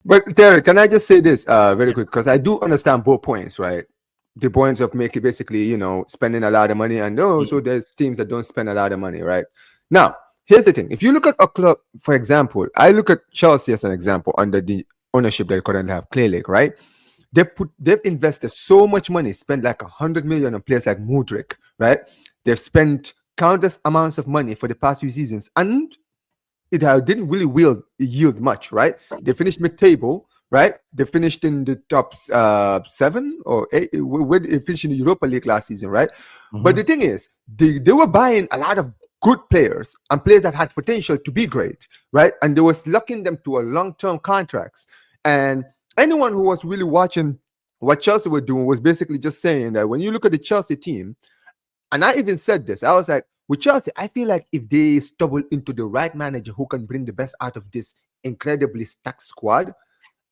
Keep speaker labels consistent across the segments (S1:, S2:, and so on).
S1: But Terry, can I just say this very quick? Because I do understand both points, right? The points of making basically, spending a lot of money, and also there's teams that don't spend a lot of money, right? Now, here's the thing: if you look at a club, for example, I look at Chelsea as an example under the ownership that they currently have, Clay Lake, right? They've invested so much money, spent like 100 million on players like Mudryk, right? They've spent countless amounts of money for the past few seasons, and it didn't really yield much, right? They finished mid-table, right? They finished in the top 7 or 8. They finished in the Europa League last season, right? Mm-hmm. But the thing is, they were buying a lot of good players and players that had potential to be great, right? And they was locking them to a long-term contracts. And anyone who was really watching what Chelsea were doing was basically just saying that when you look at the Chelsea team, and I even said this, I was like, with Chelsea, I feel like if they stumble into the right manager who can bring the best out of this incredibly stacked squad,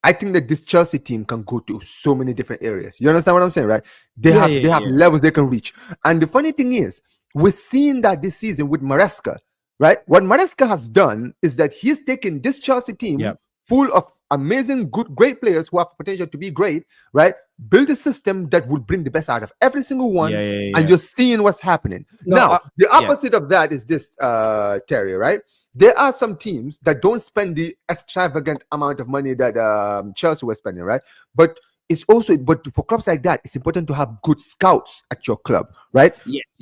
S1: I think that this Chelsea team can go to so many different areas. You understand what I'm saying, right? They have levels they can reach. And the funny thing is, we're seeing that this season with Maresca, right? What Maresca has done is that he's taken this Chelsea team full of amazing, great players who have potential to be great, right? Build a system that would bring the best out of every single one, and you're seeing what's happening. The opposite of that is this, Terry, right? There are some teams that don't spend the extravagant amount of money that Chelsea was spending, right? But for clubs like that, it's important to have good scouts at your club, right?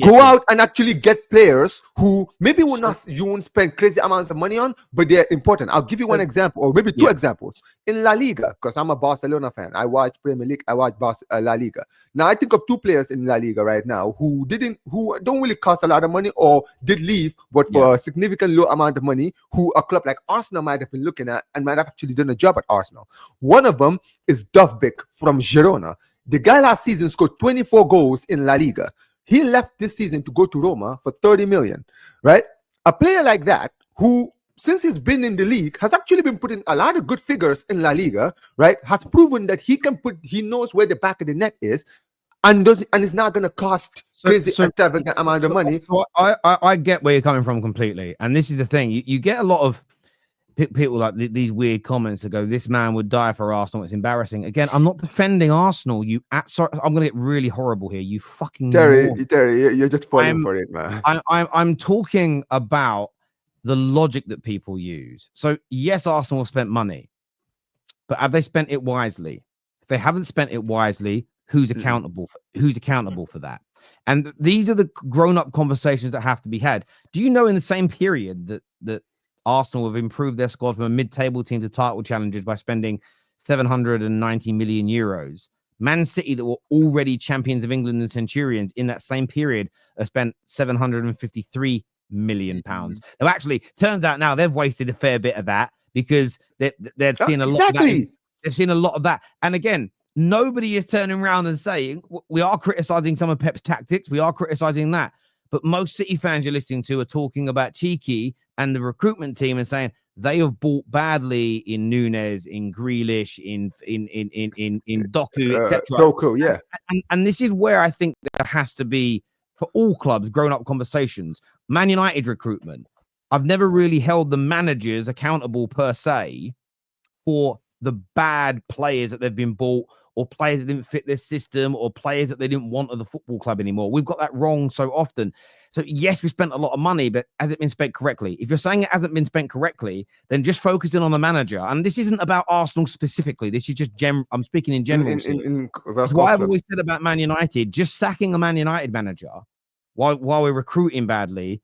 S1: Go out and actually get players who maybe you won't spend crazy amounts of money on, but they're important. I'll give you one example, or maybe two examples. In La Liga, because I'm a Barcelona fan, I watch Premier League, I watch La Liga. Now I think of two players in La Liga right now who don't really cost a lot of money or did leave, but for a significant low amount of money, who a club like Arsenal might have been looking at and might have actually done a job at Arsenal. One of them is Dovbyk from Girona. The guy last season scored 24 goals in La Liga. He left this season to go to Roma for 30 million, right? A player like that, who, since he's been in the league, has actually been putting a lot of good figures in La Liga, right? Has proven that he knows where the back of the net is, and is not going to cost crazy extravagant amount of money.
S2: So I get where you're coming from completely. And this is the thing. You get a lot of people like these weird comments that go, this man would die for Arsenal. It's embarrassing. Again, I'm not defending Arsenal. Sorry, I'm going to get really horrible here. You fucking
S1: Terry, you're just falling for it, man.
S2: I'm talking about the logic that people use. So yes, Arsenal have spent money, but have they spent it wisely? If they haven't spent it wisely, who's accountable for that? And these are the grown-up conversations that have to be had. Do you know in the same period that Arsenal have improved their squad from a mid-table team to title challengers by spending 790 million euros? Man City, that were already champions of England and Centurions in that same period, have spent 753 million pounds. Now, actually, turns out now they've wasted a fair bit of that because they've seen a lot of that. They've seen a lot of that. And again, nobody is turning around and saying, we are criticizing some of Pep's tactics. We are criticizing that. But most City fans you're listening to are talking about Cheeky and the recruitment team and saying they have bought badly in Nunes, in Grealish, in Doku, etc.
S1: Doku,
S2: and this is where I think there has to be, for all clubs, grown-up conversations. Man United recruitment. I've never really held the managers accountable per se for the bad players that they've been bought, or players that didn't fit their system, or players that they didn't want at the football club anymore. We've got that wrong so often. So yes, we spent a lot of money, but has it been spent correctly? If you're saying it hasn't been spent correctly, then just focusing on the manager. And this isn't about Arsenal specifically. This is just I'm speaking in general. That's why I've always said about Man United, just sacking a Man United manager while we're recruiting badly.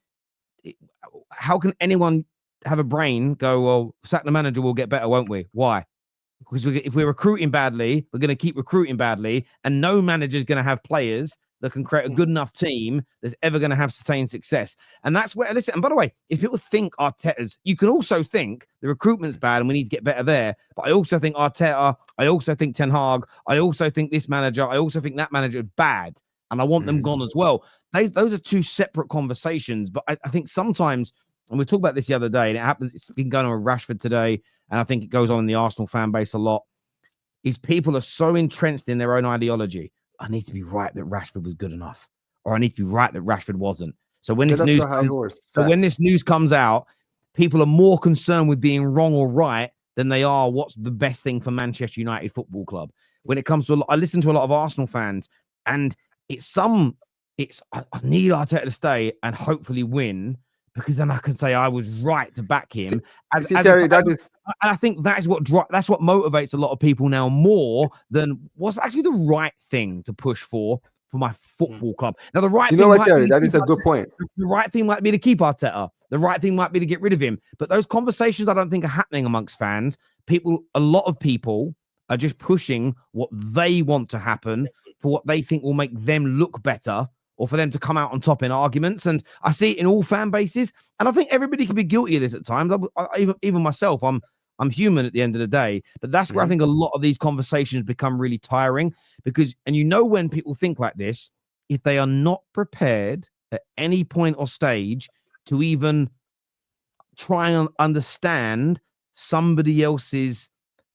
S2: How can anyone have a brain go, well, sack the manager, we'll get better, won't we? Why? Because if we're recruiting badly, we're going to keep recruiting badly, and no manager is going to have players that can create a good enough team that's ever going to have sustained success. And that's where, listen, and by the way, if people think Arteta's, you can also think the recruitment's bad and we need to get better there. But I also think Arteta, I also think Ten Hag, I also think this manager, I also think that manager is bad. And I want them gone as well. Those are two separate conversations. But I think sometimes, and we talked about this the other day, and it happens, it's been going on with Rashford today, and I think it goes on in the Arsenal fan base a lot, is people are so entrenched in their own ideology. I need to be right that Rashford was good enough, or I need to be right that Rashford wasn't. So when this news comes out, people are more concerned with being wrong or right than they are what's the best thing for Manchester United Football Club. When it comes to, I listen to a lot of Arsenal fans, and I need Arteta to stay and hopefully win, because then I can say I was right to back him.
S1: Terry,
S2: and I think that's what motivates a lot of people now more than what's actually the right thing to push for my football club. Now, the right thing,
S1: Terry, that is a good point.
S2: The right thing might be to keep Arteta. The right thing might be to get rid of him. But those conversations I don't think are happening amongst fans. A lot of people are just pushing what they want to happen for what they think will make them look better, or for them to come out on top in arguments. And I see it in all fan bases. And I think everybody can be guilty of this at times. Even myself, I'm human at the end of the day. But that's where I think a lot of these conversations become really tiring, because, and when people think like this, if they are not prepared at any point or stage to even try and understand somebody else's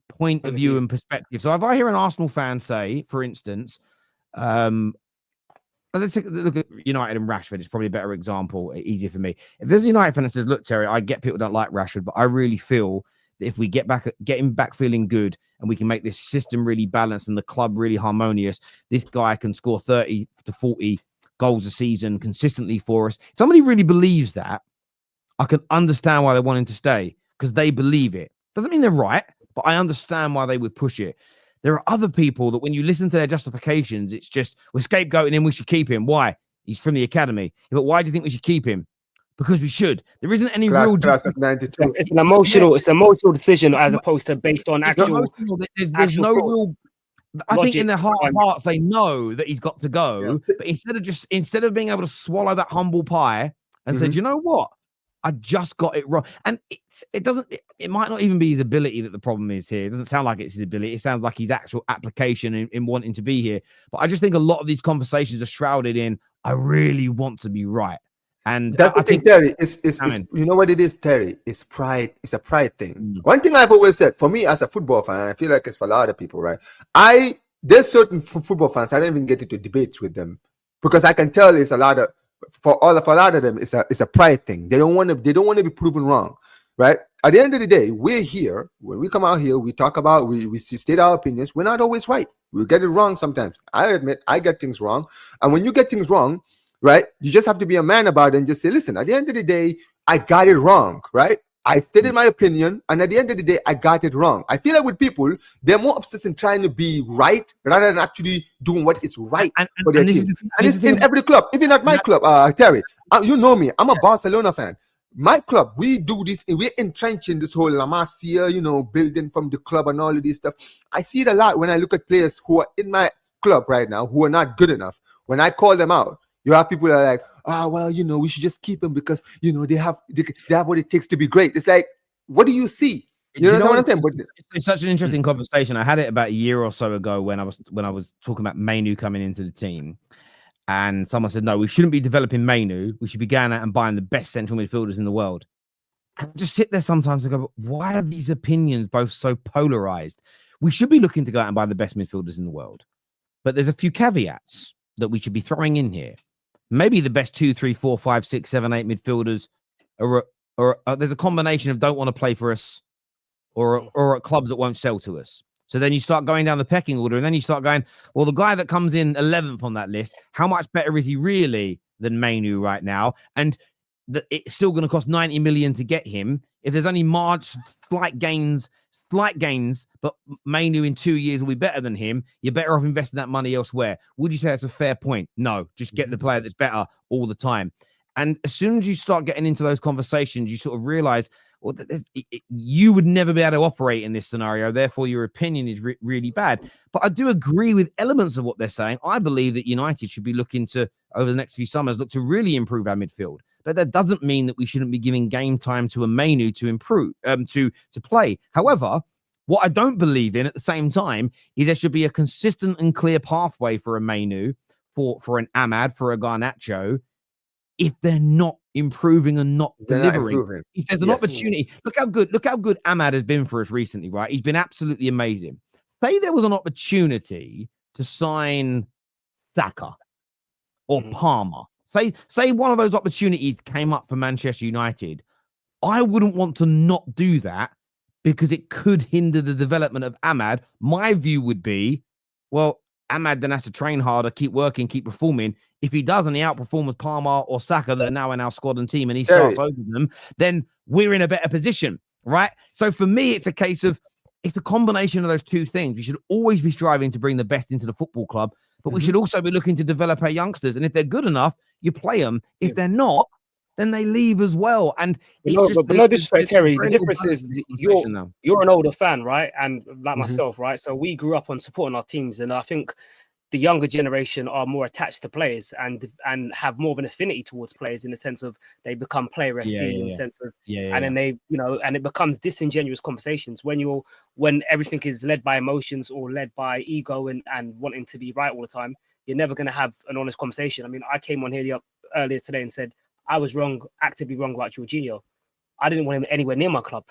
S2: point of view and perspective. So if I hear an Arsenal fan say, for instance, let's take a look at United and Rashford. It's probably a better example, easier for me. If there's a United fan that says, look, Terry, I get people don't like Rashford, but I really feel that if we get him back feeling good, and we can make this system really balanced and the club really harmonious, this guy can score 30 to 40 goals a season consistently for us. If somebody really believes that, I can understand why they want him to stay, because they believe it. Doesn't mean they're right, but I understand why they would push it. There are other people that when you listen to their justifications, it's just, we're scapegoating him, we should keep him. Why? He's from the academy. Yeah, but why do you think we should keep him? Because we should. There isn't any real
S1: class of 92.
S3: It's an emotional decision as opposed to based on actual.
S2: There's no real. I think in their heart of hearts they know that he's got to go, but instead of being able to swallow that humble pie and say, do you know what? I just got it wrong. And it might not even be his ability that the problem is here. It doesn't sound like it's his ability. It sounds like his actual application in wanting to be here. But I just think a lot of these conversations are shrouded in, I really want to be right. And
S1: that's the thing, Terry. It's you know what it is, Terry? It's pride. It's a pride thing. One thing I've always said, for me as a football fan, I feel like it's for a lot of people, right? There's certain football fans, I don't even get into debates with them, because I can tell it's a lot of, for a lot of them, it's a pride thing. They don't want to be proven wrong, right? At the end of the day, we're here. When we come out here, we talk about, we state our opinions. We're not always right. We get it wrong sometimes. I admit I get things wrong. And when you get things wrong, right, you just have to be a man about it and just say, listen, at the end of the day, I got it wrong, right? I stated my opinion, and at the end of the day, I got it wrong. I feel like with people, they're more obsessed in trying to be right rather than actually doing what is right for their team. And it's in every club, even at my club, Terry. You know me, I'm a Barcelona fan. My club, we do this, we're entrenching this whole La Masia, building from the club and all of this stuff. I see it a lot when I look at players who are in my club right now who are not good enough. When I call them out, you have people that are like, we should just keep them because, they have what it takes to be great. It's like, what do you see? You know what I'm saying? But
S2: it's such an interesting conversation. I had it about a year or so ago when I was talking about Mainu coming into the team. And someone said, no, we shouldn't be developing Mainu. We should be going out and buying the best central midfielders in the world. And I just sit there sometimes and go, why are these opinions both so polarized? We should be looking to go out and buy the best midfielders in the world. But there's a few caveats that we should be throwing in here. Maybe the best 2, 3, 4, 5, 6, 7, 8 midfielders are there's a combination of don't want to play for us or at clubs that won't sell to us. So then you start going down the pecking order, and then you start going, well, the guy that comes in 11th on that list, how much better is he really than Mainu right now? And it's still going to cost 90 million to get him. If there's only slight gains, but Mainu in 2 years will be better than him, you're better off investing that money elsewhere. Would you say that's a fair point? No, just get the player that's better all the time. And as soon as you start getting into those conversations, you sort of realize, well, you would never be able to operate in this scenario. Therefore, your opinion is really bad. But I do agree with elements of what they're saying. I believe that United should be looking to, over the next few summers, look to really improve our midfield. But that doesn't mean that we shouldn't be giving game time to a Mainu to improve, to play. However, what I don't believe in at the same time is there should be a consistent and clear pathway for a Mainu, for an Ahmad, for a Garnacho, if they're not improving and not delivering. If there's an opportunity, look how good Ahmad has been for us recently, right? He's been absolutely amazing. Say there was an opportunity to sign Saka or Palmer. Say one of those opportunities came up for Manchester United. I wouldn't want to not do that because it could hinder the development of Ahmad. My view would be, well, Ahmad then has to train harder, keep working, keep performing. If he does and he outperforms Palmer or Saka that are now in our squad and team and he starts over them, then we're in a better position, right? So for me, it's a case of, it's a combination of those two things. We should always be striving to bring the best into the football club, but we should also be looking to develop our youngsters. And if they're good enough, you play them. If they're not, then they leave as well. And
S3: but no disrespect, Terry. The difference is you're an older fan, right? And like myself, right? So we grew up on supporting our teams, and I think the younger generation are more attached to players and have more of an affinity towards players in the sense of they become player FC in the sense of and then they, you know, and it becomes disingenuous conversations when everything is led by emotions or led by ego and wanting to be right all the time. You're never going to have an honest conversation. I mean, I came on here earlier today and said I was wrong, actively wrong about Jorginho. I didn't want him anywhere near my club.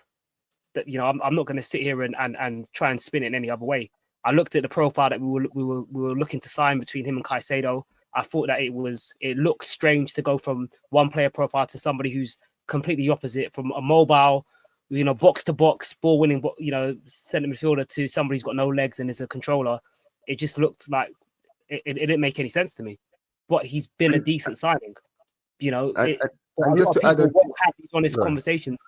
S3: That, you know, I'm not going to sit here and try and spin it in any other way. I looked at the profile that we were looking to sign between him and Caicedo. I thought that it looked strange to go from one player profile to somebody who's completely opposite, from a mobile, you know, box to box, ball winning, you know, centre midfielder to somebody who's got no legs and is a controller. It just looked like it didn't make any sense to me. But he's been a decent signing, you know. A lot of people won't have these honest conversations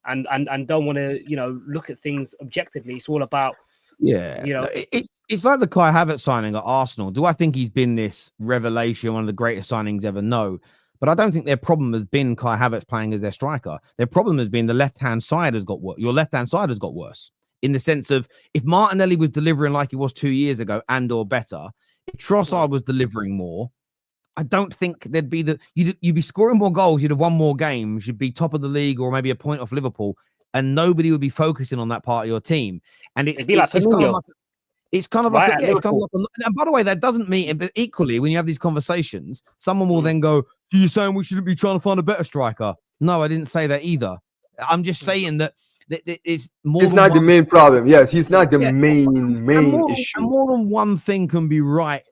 S3: and don't want to, you know, look at things objectively. It's all about.
S2: Yeah,
S3: you know,
S2: it's like the Kai Havertz signing at Arsenal. Do I think he's been this revelation, one of the greatest signings ever? No, but I don't think their problem has been Kai Havertz playing as their striker. Their problem has been the left-hand side has got worse. Your left-hand side has got worse in the sense of if Martinelli was delivering like he was 2 years ago and or better, if Trossard was delivering more, I don't think there'd be you'd be scoring more goals. You'd have won more games. You'd be top of the league or maybe a point off Liverpool. And nobody would be focusing on that part of your team. And it's kind of like, and by the way, that doesn't mean, but equally, when you have these conversations, someone will then go, so you're saying we shouldn't be trying to find a better striker? No, I didn't say that either. I'm just saying that it's more.
S1: He's not the main problem. Yes, he's not the main issue.
S2: And more than one thing can be right.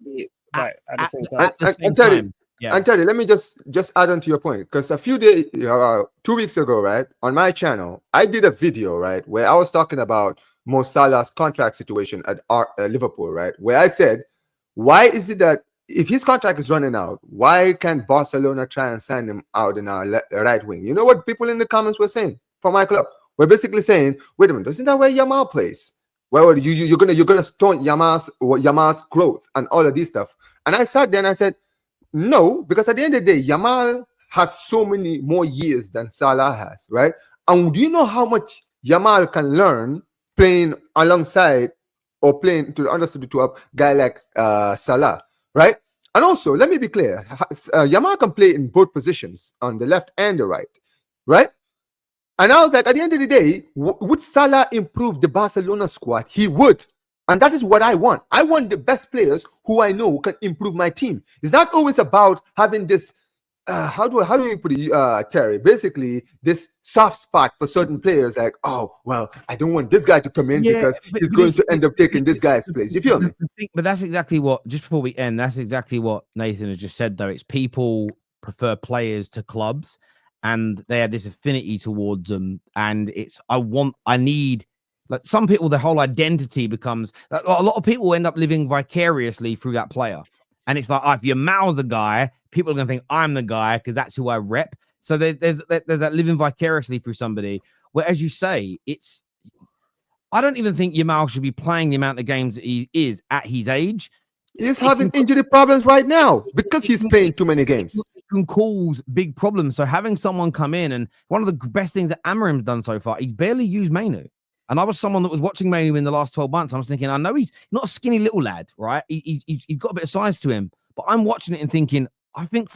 S3: At the same
S1: time. And Teddy, let me just add on to your point, because a few days, 2 weeks ago, right, on my channel, I did a video, right, where I was talking about Mo Salah's contract situation at Liverpool, right, where I said, why is it that if his contract is running out, why can't Barcelona try and sign him out in our right wing? You know what people in the comments were saying for my club? We're basically saying, wait a minute, isn't that where Yamal plays? Well, you're gonna stunt Yamal's growth and all of this stuff. And I sat there and I said, no, because at the end of the day, Yamal has so many more years than Salah has, right? And do you know how much Yamal can learn playing alongside or playing to the understudy to a guy like Salah, right? And also, let me be clear, Yamal can play in both positions, on the left and the right, right? And I was like, at the end of the day, would Salah improve the Barcelona squad? He would. And that is what I want. I want the best players who I know can improve my team. It's not always about having this, how do you put it, Terry? Basically, this soft spot for certain players, like, oh, well, I don't want this guy to come in because he's going to end up taking this guy's place. You feel me?
S2: But that's exactly what, just before we end, that's exactly what Nathan has just said, though. It's people prefer players to clubs and they have this affinity towards them. And it's, I need, like some people, their whole identity becomes, a lot of people end up living vicariously through that player. And it's like, if you mouth the guy, people are going to think I'm the guy because that's who I rep. So there's that living vicariously through somebody. Where, as you say, I don't even think Yamal should be playing the amount of games that he is at his age.
S1: He's having injury problems right now because he's playing too many games.
S2: It can cause big problems. So having someone come in, and one of the best things that Amarim's done so far, he's barely used Mainu. And I was someone that was watching Mainu in the last 12 months. I was thinking, I know he's not a skinny little lad, right? He's got a bit of size to him. But I'm watching it and thinking, I think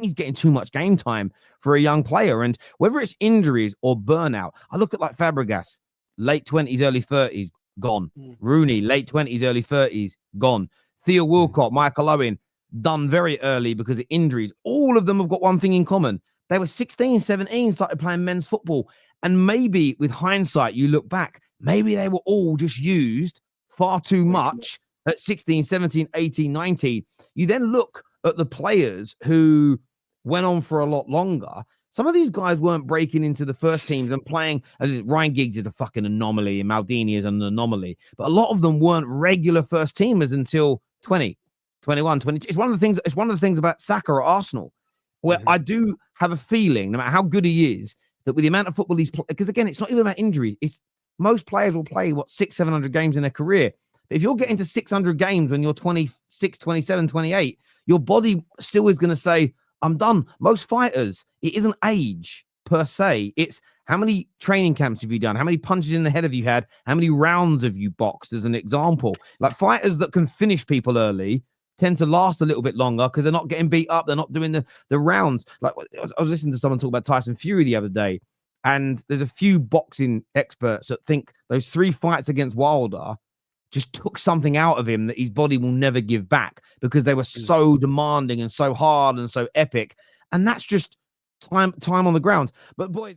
S2: he's getting too much game time for a young player. And whether it's injuries or burnout, I look at like Fabregas, late 20s, early 30s, gone. Rooney, late 20s, early 30s, gone. Theo Walcott, Michael Owen, done very early because of injuries. All of them have got one thing in common. They were 16, 17, started playing men's football. And maybe with hindsight, you look back, maybe they were all just used far too much at 16, 17, 18, 19. You then look at the players who went on for a lot longer. Some of these guys weren't breaking into the first teams and playing. Ryan Giggs is a fucking anomaly, and Maldini is an anomaly. But a lot of them weren't regular first teamers until 20, 21, 22. It's one of the things about Saka at Arsenal, where I do have a feeling, no matter how good he is, that with the amount of football he's played, because again, it's not even about injuries. It's most players will play 600-700 games in their career. But if you're getting to 600 games when you're 26, 27, 28, your body still is going to say, I'm done. Most fighters, it isn't age per se. It's how many training camps have you done? How many punches in the head have you had? How many rounds have you boxed, as an example? Like fighters that can finish people early tend to last a little bit longer because they're not getting beat up. They're not doing the rounds. Like I was listening to someone talk about Tyson Fury the other day, and there's a few boxing experts that think those 3 fights against Wilder just took something out of him that his body will never give back because they were so demanding and so hard and so epic. And that's just time on the ground. But boys...